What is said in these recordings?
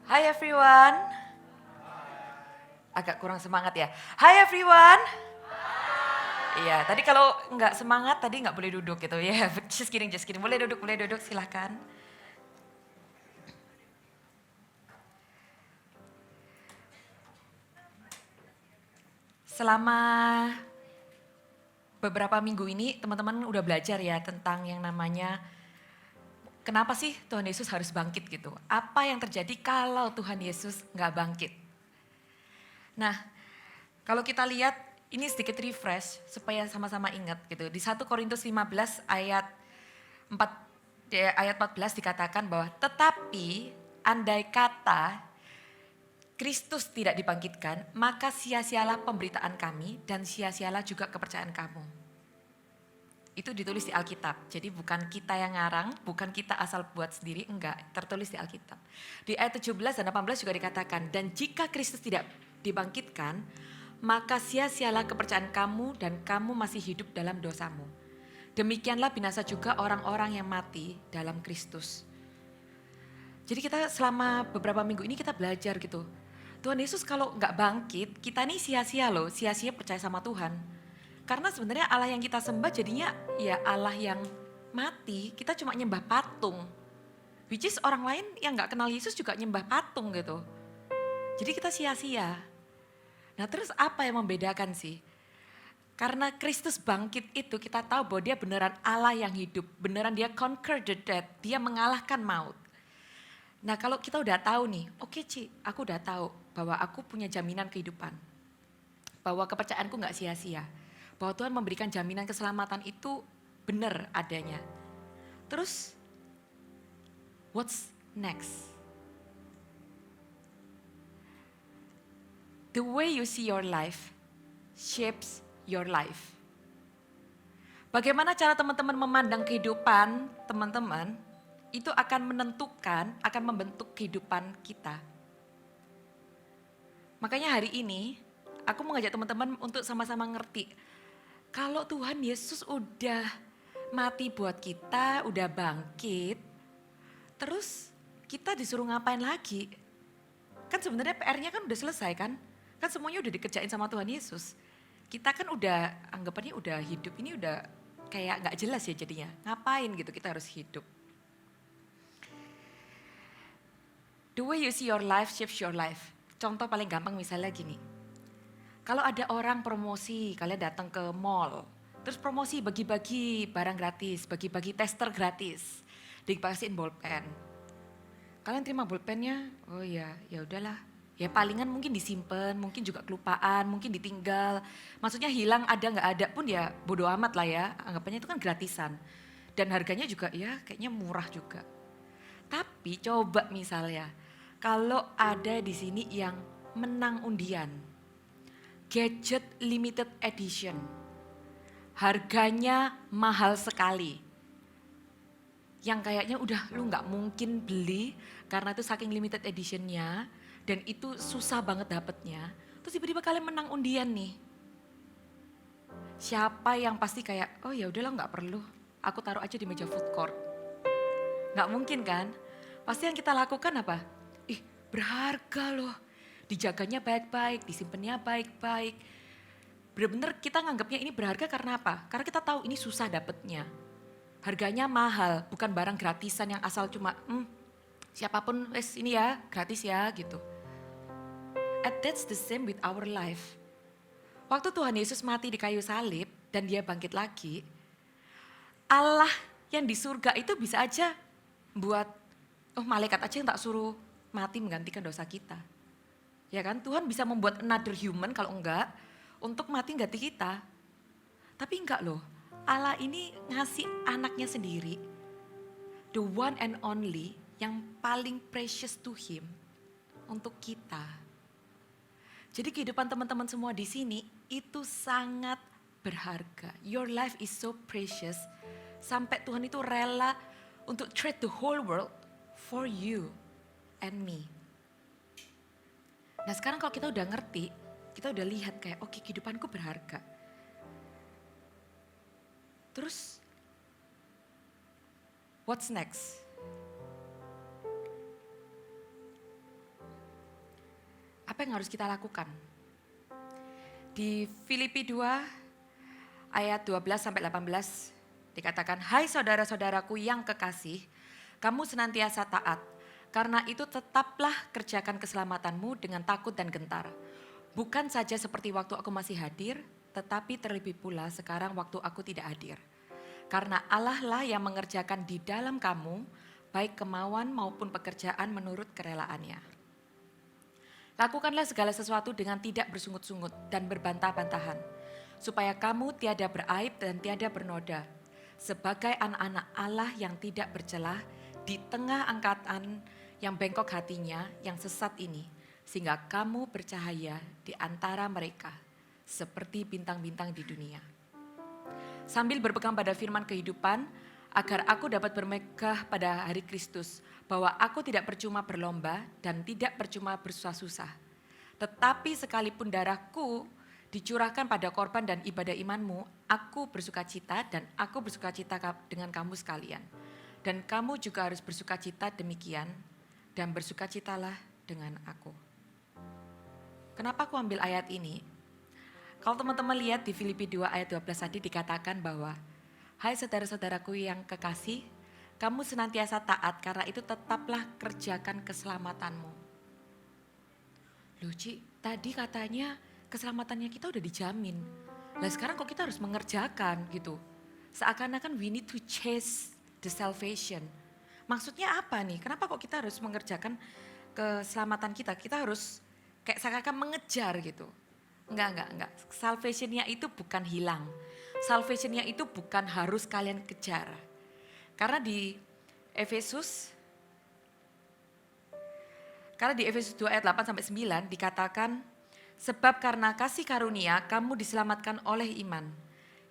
Hi everyone. Agak kurang semangat ya. Hi everyone. Iya, tadi kalau nggak semangat tadi nggak boleh duduk gitu ya. Just kidding, just kidding. Boleh duduk silahkan. Selama beberapa minggu ini teman-teman udah belajar ya tentang yang namanya kenapa sih Tuhan Yesus harus bangkit gitu. Apa yang terjadi kalau Tuhan Yesus nggak bangkit. Nah, kalau kita lihat ini sedikit refresh supaya sama-sama ingat gitu. Di 1 Korintus 15 ayat 14 dikatakan bahwa tetapi andai kata Kristus tidak dibangkitkan, maka sia-sialah pemberitaan kami dan sia-sialah juga kepercayaan kamu. Itu ditulis di Alkitab. Jadi bukan kita yang ngarang, bukan kita asal buat sendiri, enggak. Tertulis di Alkitab. Di ayat 17 dan 18 juga dikatakan, dan jika Kristus tidak dibangkitkan, maka sia-sialah kepercayaan kamu dan kamu masih hidup dalam dosamu. Demikianlah binasa juga orang-orang yang mati dalam Kristus. Jadi kita selama beberapa minggu ini kita belajar gitu. Tuhan Yesus kalau nggak bangkit, kita nih sia-sia loh, sia-sia percaya sama Tuhan. Karena sebenarnya Allah yang kita sembah jadinya ya Allah yang mati, kita cuma nyembah patung. Which is orang lain yang gak kenal Yesus juga nyembah patung gitu. Jadi kita sia-sia. Nah terus apa yang membedakan sih? Karena Kristus bangkit itu kita tahu bahwa dia beneran Allah yang hidup. Beneran dia conquer the death, dia mengalahkan maut. Nah kalau kita udah tahu nih, oke Ci, aku udah tahu bahwa aku punya jaminan kehidupan. Bahwa kepercayaanku gak sia-sia. Bahwa Tuhan memberikan jaminan keselamatan itu benar adanya. Terus, what's next? The way you see your life shapes your life. Bagaimana cara teman-teman memandang kehidupan teman-teman, itu akan menentukan, akan membentuk kehidupan kita. Makanya hari ini, aku mengajak teman-teman untuk sama-sama ngerti, kalau Tuhan Yesus udah mati buat kita, udah bangkit, terus kita disuruh ngapain lagi? Kan sebenarnya PR-nya kan udah selesai kan? Kan semuanya udah dikerjain sama Tuhan Yesus. Kita kan udah, anggapannya udah hidup ini udah kayak gak jelas ya jadinya. Ngapain gitu kita harus hidup. The way you see your life shapes your life. Contoh paling gampang misalnya gini. Kalau ada orang promosi, kalian datang ke mall, terus promosi bagi-bagi barang gratis, bagi-bagi tester gratis, dikasihin bolpen. Kalian terima bolpennya? Oh ya, ya udahlah. Ya palingan mungkin disimpan, mungkin juga kelupaan, mungkin ditinggal. Maksudnya hilang ada nggak ada pun ya bodo amat lah ya. Anggapannya itu kan gratisan. Dan harganya juga ya kayaknya murah juga. Tapi coba misalnya, kalau ada di sini yang menang undian, gadget limited edition, harganya mahal sekali. Yang kayaknya udah lu nggak mungkin beli karena itu saking limited editionnya dan itu susah banget dapetnya. Terus tiba-tiba kalian menang undian nih. Siapa yang pasti kayak, oh ya udahlah nggak perlu, aku taruh aja di meja food court. Nggak mungkin kan? Pasti yang kita lakukan apa? Ih berharga loh, dijaganya baik-baik, disimpannya baik-baik. Bener-bener kita nganggapnya ini berharga karena apa? Karena kita tahu ini susah dapetnya. Harganya mahal, bukan barang gratisan yang asal cuma siapapun ini ya gratis ya gitu. And that's the same with our life. Waktu Tuhan Yesus mati di kayu salib dan dia bangkit lagi, Allah yang di surga itu bisa aja buat, malaikat aja yang tak suruh mati menggantikan dosa kita. Ya kan, Tuhan bisa membuat another human kalau enggak, untuk mati ganti kita. Tapi enggak loh, Allah ini ngasih anaknya sendiri, the one and only yang paling precious to him untuk kita. Jadi kehidupan teman-teman semua di sini itu sangat berharga. Your life is so precious sampai Tuhan itu rela untuk trade the whole world for you and me. Nah sekarang kalau kita udah ngerti, kita udah lihat kayak oke, kehidupanku berharga. Terus what's next? Apa yang harus kita lakukan? Di Filipi 2 ayat 12-18 dikatakan, "Hai saudara-saudaraku yang kekasih, kamu senantiasa taat. Karena itu tetaplah kerjakan keselamatanmu dengan takut dan gentar. Bukan saja seperti waktu aku masih hadir, tetapi terlebih pula sekarang waktu aku tidak hadir. Karena Allah lah yang mengerjakan di dalam kamu, baik kemauan maupun pekerjaan menurut kerelaannya. Lakukanlah segala sesuatu dengan tidak bersungut-sungut dan berbantah-bantahan, supaya kamu tiada beraib dan tiada bernoda, sebagai anak-anak Allah yang tidak bercelah di tengah angkatan yang bengkok hatinya yang sesat ini, sehingga kamu bercahaya di antara mereka, seperti bintang-bintang di dunia. Sambil berpegang pada firman kehidupan, agar aku dapat bermegah pada hari Kristus, bahwa aku tidak percuma berlomba dan tidak percuma bersusah-susah. Tetapi sekalipun darahku dicurahkan pada korban dan ibadah imanmu, aku bersukacita dan aku bersukacita dengan kamu sekalian. Dan kamu juga harus bersukacita demikian dan bersukacitalah dengan aku." Kenapa aku ambil ayat ini? Kalau teman-teman lihat di Filipi 2 ayat 12 tadi dikatakan bahwa, "Hai saudara-saudaraku yang kekasih, kamu senantiasa taat karena itu tetaplah kerjakan keselamatanmu." Loh Ci, tadi katanya keselamatannya kita udah dijamin. Lah sekarang kok kita harus mengerjakan gitu. Seakan-akan we need to chase the salvation. Maksudnya apa nih? Kenapa kok kita harus mengerjakan keselamatan kita? Kita harus kayak seakan-akan mengejar gitu. Enggak. Salvationnya itu bukan hilang. Salvationnya itu bukan harus kalian kejar. Karena di Efesus 2 ayat 8-9 dikatakan, "Sebab karena kasih karunia kamu diselamatkan oleh iman.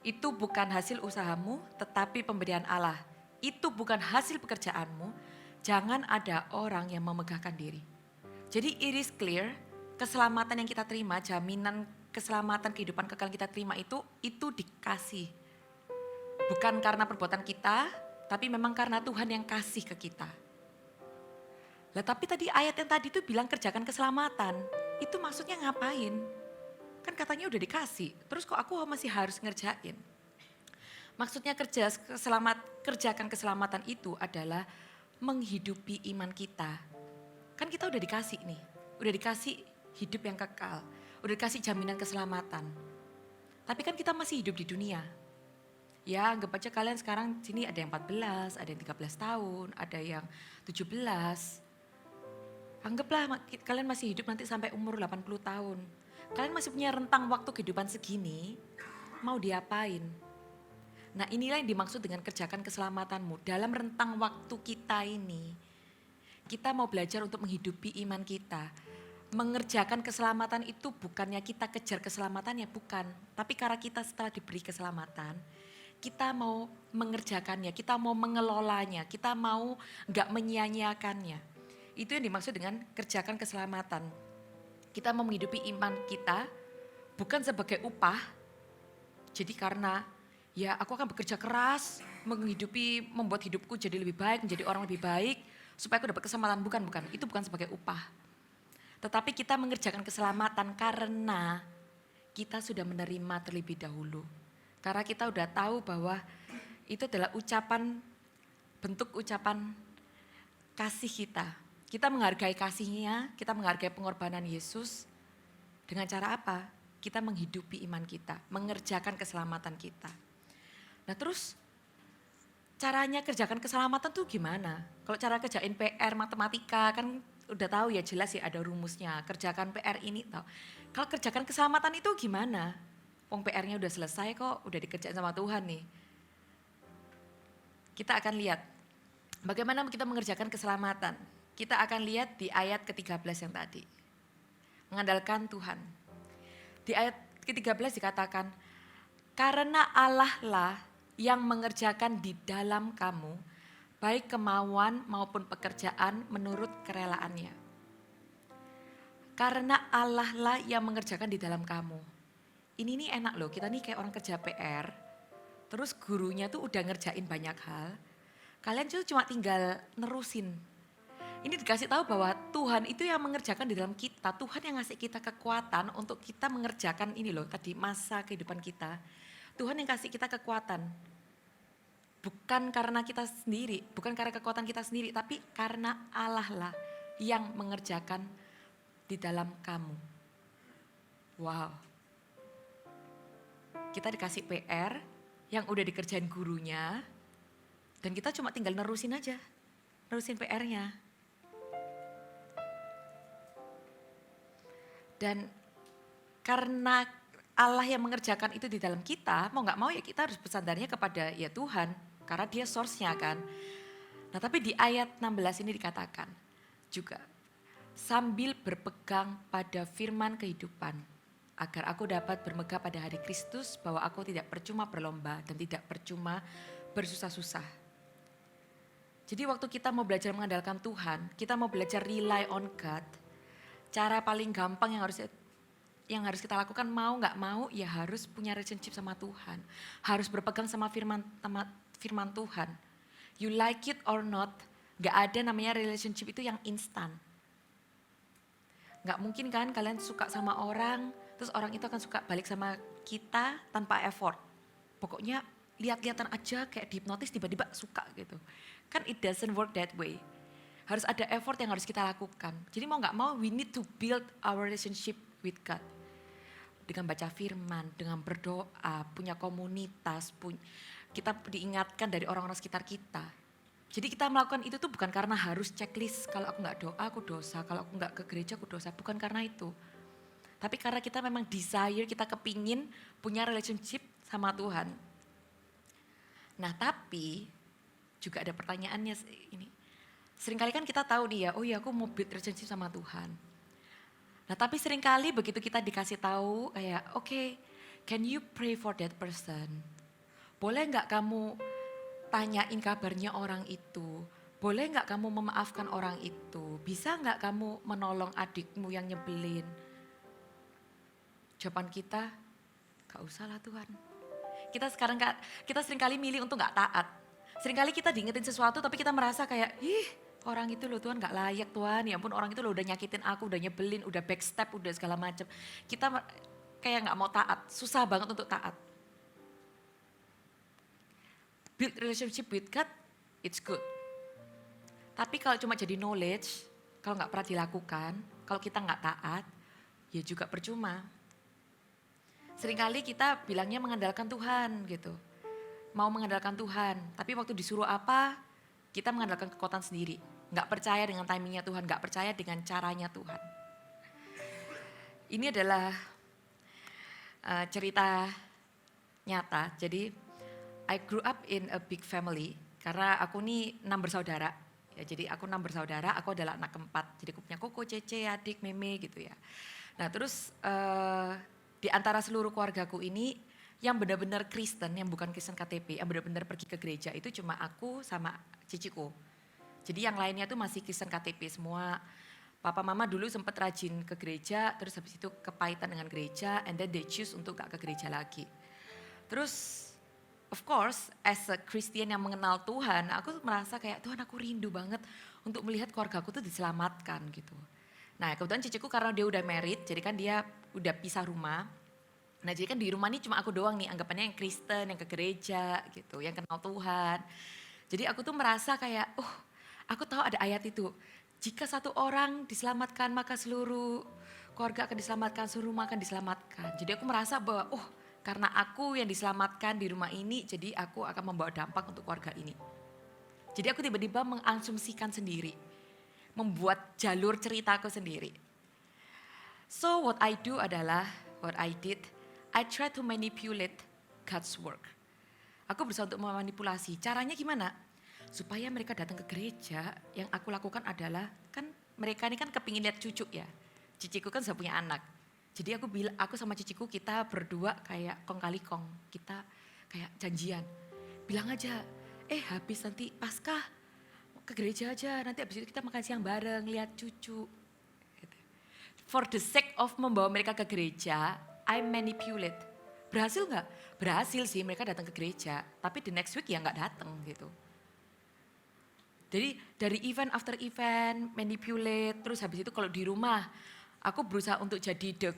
Itu bukan hasil usahamu tetapi pemberian Allah. Itu bukan hasil pekerjaanmu, jangan ada orang yang memegahkan diri." Jadi it is clear, keselamatan yang kita terima, jaminan keselamatan kehidupan kekal yang kita terima itu dikasih. Bukan karena perbuatan kita, tapi memang karena Tuhan yang kasih ke kita. Lah tapi tadi ayat yang tadi itu bilang kerjakan keselamatan, itu maksudnya ngapain? Kan katanya udah dikasih, terus kok aku masih harus ngerjain? Maksudnya kerjakan keselamatan itu adalah menghidupi iman kita. Kan kita udah dikasih nih, udah dikasih hidup yang kekal, udah dikasih jaminan keselamatan. Tapi kan kita masih hidup di dunia. Ya anggap aja kalian sekarang sini ada yang 14, ada yang 13 tahun, ada yang 17. Anggaplah kalian masih hidup nanti sampai umur 80 tahun. Kalian masih punya rentang waktu kehidupan segini, mau diapain? Nah inilah yang dimaksud dengan kerjakan keselamatanmu. Dalam rentang waktu kita ini, kita mau belajar untuk menghidupi iman kita. Mengerjakan keselamatan itu bukannya kita kejar keselamatannya, bukan. Tapi karena kita setelah diberi keselamatan, kita mau mengerjakannya, kita mau mengelolanya, kita mau gak menyia-nyiakannya. Itu yang dimaksud dengan kerjakan keselamatan. Kita mau menghidupi iman kita bukan sebagai upah. Jadi karena ya aku akan bekerja keras, membuat hidupku jadi lebih baik, menjadi orang lebih baik, supaya aku dapat keselamatan. Bukan. Itu bukan sebagai upah. Tetapi kita mengerjakan keselamatan karena kita sudah menerima terlebih dahulu. Karena kita sudah tahu bahwa itu adalah bentuk ucapan kasih kita. Kita menghargai kasihnya, kita menghargai pengorbanan Yesus. Dengan cara apa? Kita menghidupi iman kita, mengerjakan keselamatan kita. Nah terus caranya kerjakan keselamatan tuh gimana? Kalau cara kerjain PR matematika kan udah tahu ya, jelas ya ada rumusnya. Kerjakan PR ini tahu. Kalau kerjakan keselamatan itu gimana? Wong PR-nya udah selesai kok, udah dikerjain sama Tuhan nih. Kita akan lihat bagaimana kita mengerjakan keselamatan. Kita akan lihat di ayat ke-13 yang tadi. Mengandalkan Tuhan. Di ayat ke-13 dikatakan, "Karena Allah lah yang mengerjakan di dalam kamu, baik kemauan maupun pekerjaan menurut kerelaannya." Karena Allah lah yang mengerjakan di dalam kamu. Ini nih enak loh, kita nih kayak orang kerja PR, terus gurunya tuh udah ngerjain banyak hal, kalian tuh cuma tinggal nerusin. Ini dikasih tahu bahwa Tuhan itu yang mengerjakan di dalam kita. Tuhan yang ngasih kita kekuatan untuk kita mengerjakan ini loh tadi masa kehidupan kita. Tuhan yang kasih kita kekuatan. Bukan karena kita sendiri, bukan karena kekuatan kita sendiri, tapi karena Allah lah yang mengerjakan di dalam kamu. Wow. Kita dikasih PR yang udah dikerjain gurunya, dan kita cuma tinggal nerusin aja, nerusin PR-nya. Dan karena Allah yang mengerjakan itu di dalam kita, mau gak mau ya kita harus bersandarnya kepada ya Tuhan, karena dia source-nya kan. Nah tapi di ayat 16 ini dikatakan juga, sambil berpegang pada firman kehidupan, agar aku dapat bermegah pada hari Kristus bahwa aku tidak percuma berlomba dan tidak percuma bersusah-susah. Jadi waktu kita mau belajar mengandalkan Tuhan, kita mau belajar rely on God, cara paling gampang yang harus kita lakukan mau nggak mau ya harus punya relationship sama Tuhan. Harus berpegang sama firman Tuhan. You like it or not, nggak ada namanya relationship itu yang instan. Nggak mungkin kan kalian suka sama orang, terus orang itu akan suka balik sama kita tanpa effort. Pokoknya lihat-lihatan aja kayak dihipnotis tiba-tiba suka gitu. Kan it doesn't work that way. Harus ada effort yang harus kita lakukan. Jadi mau gak mau we need to build our relationship with God. Dengan baca firman, dengan berdoa, punya komunitas, kita diingatkan dari orang-orang sekitar kita. Jadi kita melakukan itu tuh bukan karena harus checklist, kalau aku gak doa aku dosa, kalau aku gak ke gereja aku dosa, bukan karena itu. Tapi karena kita memang desire, kita kepingin punya relationship sama Tuhan. Nah tapi juga ada pertanyaannya ini. Seringkali kan kita tahu nih ya, oh iya aku mau build relationship sama Tuhan. Nah tapi seringkali begitu kita dikasih tahu kayak okay, can you pray for that person? Boleh gak kamu tanyain kabarnya orang itu? Boleh gak kamu memaafkan orang itu? Bisa gak kamu menolong adikmu yang nyebelin? Jawaban kita, gak usah lah Tuhan. Kita seringkali milih untuk gak taat. Seringkali kita diingetin sesuatu tapi kita merasa kayak, orang itu loh Tuhan gak layak Tuhan, ya ampun orang itu loh udah nyakitin aku, udah nyebelin, udah backstep, udah segala macam. Kita kayak gak mau taat, susah banget untuk taat. Build relationship with God, it's good. Tapi kalau cuma jadi knowledge, kalau gak pernah dilakukan, kalau kita gak taat, ya juga percuma. Seringkali kita bilangnya mengandalkan Tuhan gitu. Mau mengandalkan Tuhan, tapi waktu disuruh apa, kita mengandalkan kekuatan sendiri. Gak percaya dengan timingnya Tuhan, gak percaya dengan caranya Tuhan. Ini adalah cerita nyata. Jadi I grew up in a big family karena aku nih 6 bersaudara. Ya, jadi aku 6 bersaudara, aku adalah anak keempat. Jadi aku punya koko, cece, adik, meme gitu ya. Nah terus di antara seluruh keluargaku ini yang benar-benar Kristen, yang bukan Kristen KTP, yang benar-benar pergi ke gereja itu cuma aku sama ciciku. Jadi yang lainnya tuh masih Kristen KTP semua. Papa mama dulu sempat rajin ke gereja, terus habis itu kepahitan dengan gereja, and then they choose untuk gak ke gereja lagi. Terus of course as a Christian yang mengenal Tuhan, aku merasa kayak Tuhan aku rindu banget untuk melihat keluarga aku tuh diselamatkan gitu. Nah kebetulan ciciku karena dia udah married, jadi kan dia udah pisah rumah. Nah jadi kan di rumah ini cuma aku doang nih, anggapannya yang Kristen, yang ke gereja gitu, yang kenal Tuhan. Jadi aku tuh merasa kayak, aku tahu ada ayat itu. Jika satu orang diselamatkan maka seluruh keluarga akan diselamatkan, seluruh rumah akan diselamatkan. Jadi aku merasa bahwa karena aku yang diselamatkan di rumah ini, jadi aku akan membawa dampak untuk keluarga ini. Jadi aku tiba-tiba mengasumsikan sendiri, membuat jalur ceritaku sendiri. So what I do adalah, I try to manipulate God's work. Aku berusaha untuk memanipulasi. Caranya gimana? Supaya mereka datang ke gereja, yang aku lakukan adalah, kan mereka ini kan kepingin lihat cucu ya. Ciciku kan sudah punya anak. Jadi aku sama ciciku kita berdua kayak kong kali kong. Kita kayak janjian. Bilang aja, habis nanti Paskah ke gereja aja. Nanti habis itu kita makan siang bareng, lihat cucu. Gitu. For the sake of membawa mereka ke gereja, I manipulate. Berhasil nggak? Berhasil sih, mereka datang ke gereja. Tapi the next week ya nggak datang gitu. Jadi dari event after event, manipulate, terus habis itu kalau di rumah, aku berusaha untuk jadi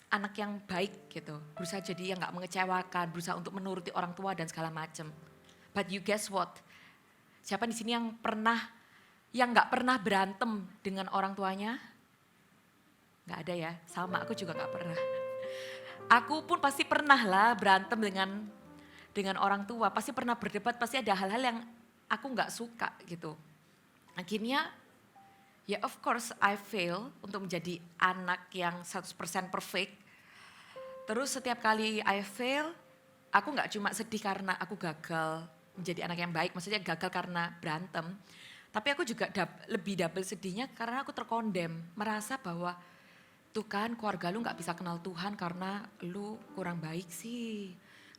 anak yang baik gitu. Berusaha jadi yang gak mengecewakan, berusaha untuk menuruti orang tua dan segala macem. But you guess what? Siapa di sini yang gak pernah berantem dengan orang tuanya? Gak ada ya, sama aku juga gak pernah. Aku pun pasti pernah lah berantem dengan orang tua, pasti pernah berdebat, pasti ada hal-hal yang aku nggak suka gitu. Akhirnya ya of course I fail untuk menjadi anak yang 100% perfect. Terus setiap kali I fail, aku nggak cuma sedih karena aku gagal menjadi anak yang baik, maksudnya gagal karena berantem. Tapi aku juga lebih double sedihnya karena aku terkondem, merasa bahwa tuh kan keluarga lu nggak bisa kenal Tuhan karena lu kurang baik sih.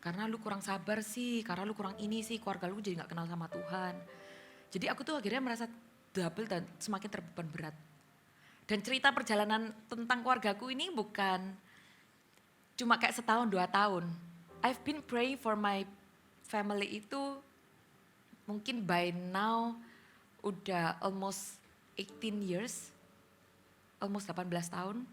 Karena lu kurang sabar sih, karena lu kurang ini sih, keluarga lu jadi gak kenal sama Tuhan. Jadi aku tuh akhirnya merasa double dan semakin terbeban berat. Dan cerita perjalanan tentang keluargaku ini bukan cuma kayak setahun 2 tahun. I've been praying for my family itu mungkin by now udah almost 18 years, almost 18 tahun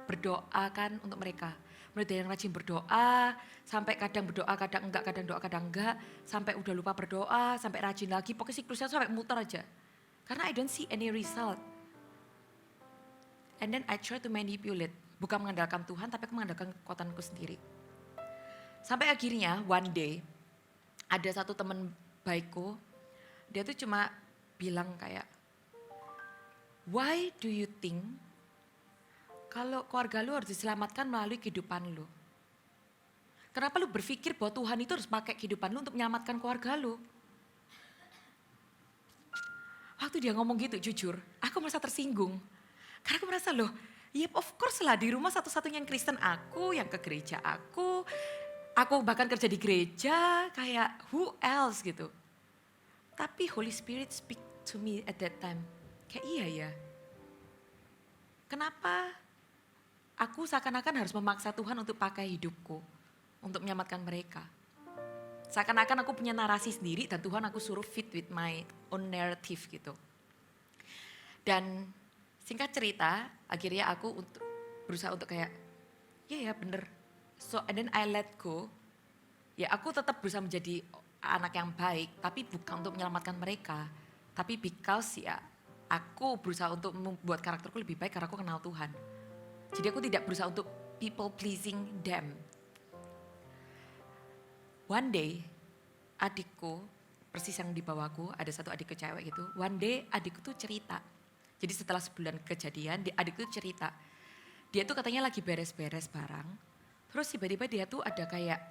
berdoa kan untuk mereka. Mulai dari yang rajin berdoa, sampai kadang berdoa, kadang enggak, kadang doa, kadang enggak. Sampai udah lupa berdoa, sampai rajin lagi, pokoknya siklusnya sampai muter aja. Karena I don't see any result. And then I try to manipulate. Bukan mengandalkan Tuhan, tapi aku mengandalkan kekuatanku sendiri. Sampai akhirnya one day, ada satu teman baikku, dia tuh cuma bilang kayak, why do you think kalau keluarga lu harus diselamatkan melalui kehidupan lu? Kenapa lu berpikir bahwa Tuhan itu harus pakai kehidupan lu untuk menyelamatkan keluarga lu? Waktu dia ngomong gitu jujur, aku merasa tersinggung. Karena aku merasa loh, ya of course lah di rumah satu-satunya yang Kristen aku, yang ke gereja aku bahkan kerja di gereja, kayak who else gitu. Tapi Holy Spirit speak to me at that time, kayak iya ya. Kenapa aku seakan-akan harus memaksa Tuhan untuk pakai hidupku, untuk menyelamatkan mereka. Seakan-akan aku punya narasi sendiri dan Tuhan aku suruh fit with my own narrative gitu. Dan singkat cerita, akhirnya aku berusaha untuk kayak, ya bener. So and then I let go. Ya aku tetap berusaha menjadi anak yang baik, tapi bukan untuk menyelamatkan mereka. Tapi because ya aku berusaha untuk membuat karakterku lebih baik karena aku kenal Tuhan. Jadi aku tidak berusaha untuk people pleasing them. One day adikku, persis yang di bawahku, ada satu adik cewek gitu. One day adikku tuh cerita. Jadi setelah sebulan kejadian, adikku tuh cerita. Dia tuh katanya lagi beres-beres barang. Terus tiba-tiba dia tuh ada kayak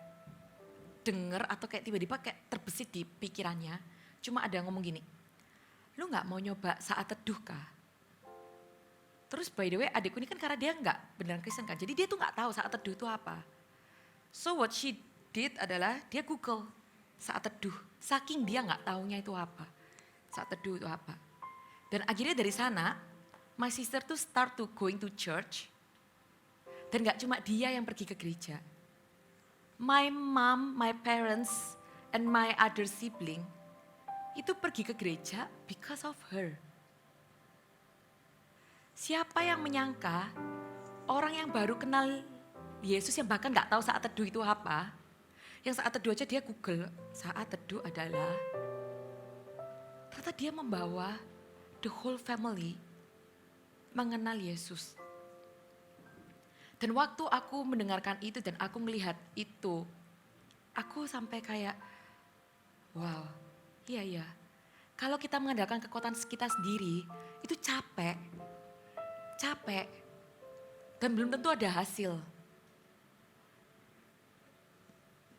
denger atau kayak tiba-tiba kayak terbesit di pikirannya. Cuma ada yang ngomong gini, lu gak mau nyoba saat teduh kah? Terus by the way adikku ini kan karena dia nggak beneran Kristen kan, jadi dia tuh nggak tahu saat teduh itu apa. So what she did adalah dia Google saat teduh, saking dia nggak taunya itu apa, saat teduh itu apa. Dan akhirnya dari sana, my sister tuh start to going to church, dan nggak cuma dia yang pergi ke gereja. My mom, my parents, and my other sibling itu pergi ke gereja because of her. Siapa yang menyangka orang yang baru kenal Yesus yang bahkan gak tahu saat teduh itu apa. Yang saat teduh aja dia Google, saat teduh adalah. Ternyata dia membawa the whole family mengenal Yesus. Dan waktu aku mendengarkan itu dan aku melihat itu, aku sampai kayak, wow, iya. Kalau kita mengandalkan kekuatan kita sendiri, itu capek. Dan belum tentu ada hasil.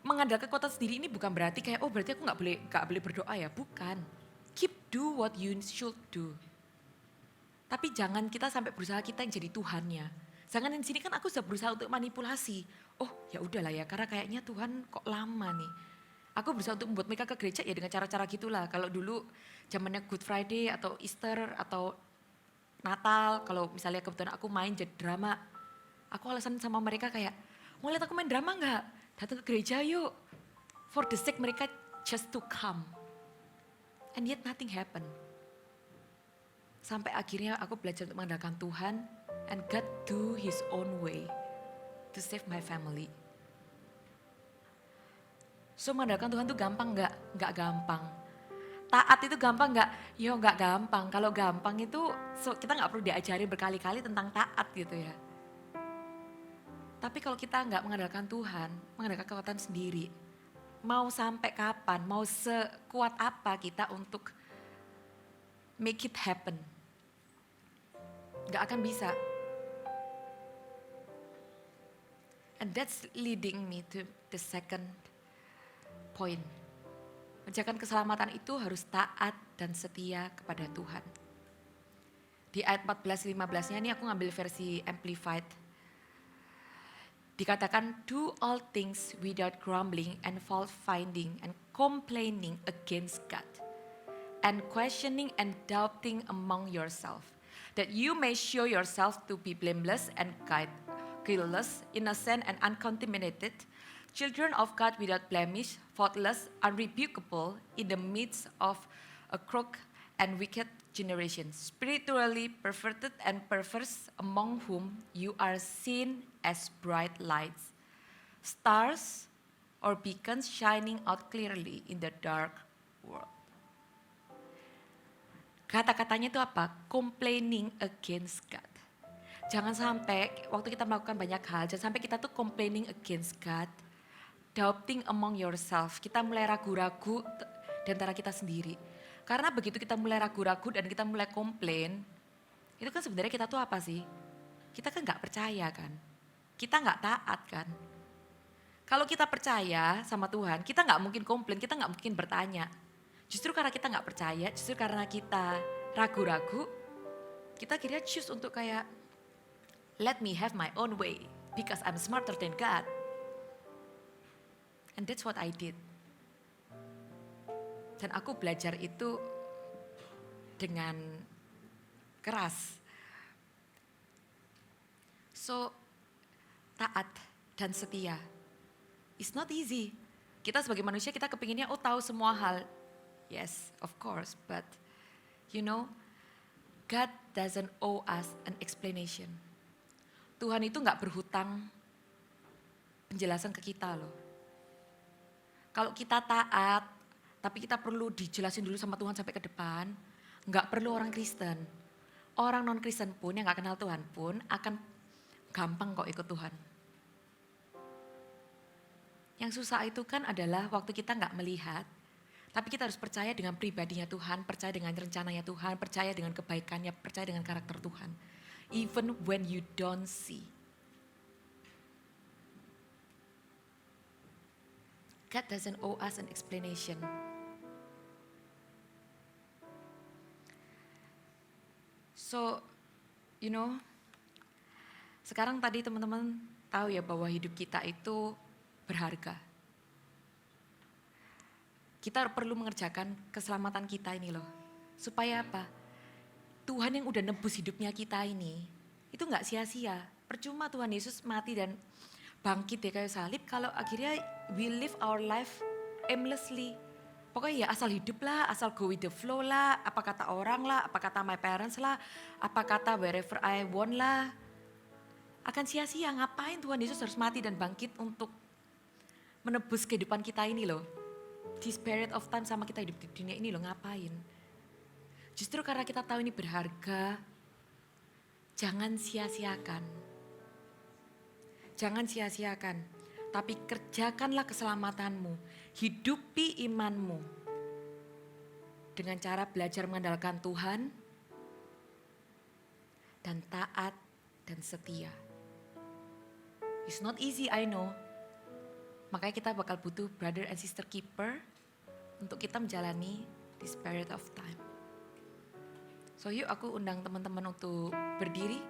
Mengandalkan kekuatan sendiri ini bukan berarti kayak, oh berarti aku gak boleh berdoa ya, bukan. Keep do what you should do. Tapi jangan kita sampai berusaha kita yang jadi Tuhannya. Jangan di sini kan aku sudah berusaha untuk manipulasi. Oh ya udahlah ya, karena kayaknya Tuhan kok lama nih. Aku berusaha untuk membuat mereka ke gereja ya dengan cara-cara gitulah. Kalau dulu zamannya Good Friday atau Easter atau Natal, kalau misalnya kebetulan aku main jadi drama, aku alasan sama mereka kayak, mau lihat aku main drama enggak? Datang ke gereja yuk. For the sake mereka just to come. And yet nothing happened. Sampai akhirnya aku belajar untuk mengandalkan Tuhan, and God do His own way to save my family. So mengandalkan Tuhan itu gampang nggak? Nggak gampang. Taat itu gampang nggak? Yo nggak gampang. Kalau gampang itu kita nggak perlu diajari berkali-kali tentang taat gitu ya. Tapi kalau kita nggak mengandalkan Tuhan, mengandalkan kekuatan sendiri, mau sampai kapan, mau sekuat apa kita untuk make it happen? Nggak akan bisa. And that's leading me to the second point. Menjaga keselamatan itu harus taat dan setia kepada Tuhan. Di ayat 14-15-nya ini aku ngambil versi Amplified. Dikatakan, do all things without grumbling and fault finding and complaining against God. And questioning and doubting among yourself. That you may show yourself to be blameless and guiltless, innocent and uncontaminated, children of God without blemish, faultless, unrebukable in the midst of a crooked and wicked generation, spiritually perverted and perverse, among whom you are seen as bright lights, stars or beacons shining out clearly in the dark world. Kata-katanya itu apa? Complaining against God. Jangan sampai waktu kita melakukan banyak hal, jangan sampai kita tuh complaining against God, doubting among yourself. Kita mulai ragu-ragu di antara kita sendiri. Karena begitu kita mulai ragu-ragu dan kita mulai komplain, itu kan sebenarnya kita tuh apa sih? Kita kan gak percaya kan? Kita gak taat kan? Kalau kita percaya sama Tuhan, kita gak mungkin komplain, kita gak mungkin bertanya. Justru karena kita gak percaya, justru karena kita ragu-ragu, kita akhirnya choose untuk kayak, let me have my own way, because I'm smarter than God. And that's what I did. Dan aku belajar itu dengan keras. So, taat dan setia. It's not easy. Kita sebagai manusia kita kepinginnya tahu semua hal. Yes, of course, but you know, God doesn't owe us an explanation. Tuhan itu gak berhutang penjelasan ke kita loh. Kalau kita taat, tapi kita perlu dijelasin dulu sama Tuhan sampai ke depan, gak perlu orang Kristen. Orang non-Kristen pun yang gak kenal Tuhan pun akan gampang kok ikut Tuhan. Yang susah itu kan adalah waktu kita gak melihat, tapi kita harus percaya dengan pribadinya Tuhan, percaya dengan rencananya Tuhan, percaya dengan kebaikannya, percaya dengan karakter Tuhan. Even when you don't see. God doesn't owe us an explanation. So, you know, sekarang tadi teman-teman tahu ya bahwa hidup kita itu berharga. Kita perlu mengerjakan keselamatan kita ini loh. Supaya apa? Tuhan yang udah nebus hidupnya kita ini, itu gak sia-sia. Percuma Tuhan Yesus mati dan bangkit ya kayu salib kalau akhirnya we live our life aimlessly. Pokoknya ya asal hidup lah, asal go with the flow lah, apa kata orang lah, apa kata my parents lah, apa kata wherever I want lah. Akan sia-sia, ngapain Tuhan Yesus harus mati dan bangkit untuk menebus kehidupan kita ini loh. This period of time sama kita hidup di dunia ini loh, ngapain. Justru karena kita tahu ini berharga, jangan sia-siakan. Jangan sia-siakan, tapi kerjakanlah keselamatanmu, hidupi imanmu dengan cara belajar mengandalkan Tuhan dan taat dan setia. It's not easy, I know. Makanya kita bakal butuh brother and sister keeper untuk kita menjalani this period of time. So yuk aku undang teman-teman untuk berdiri.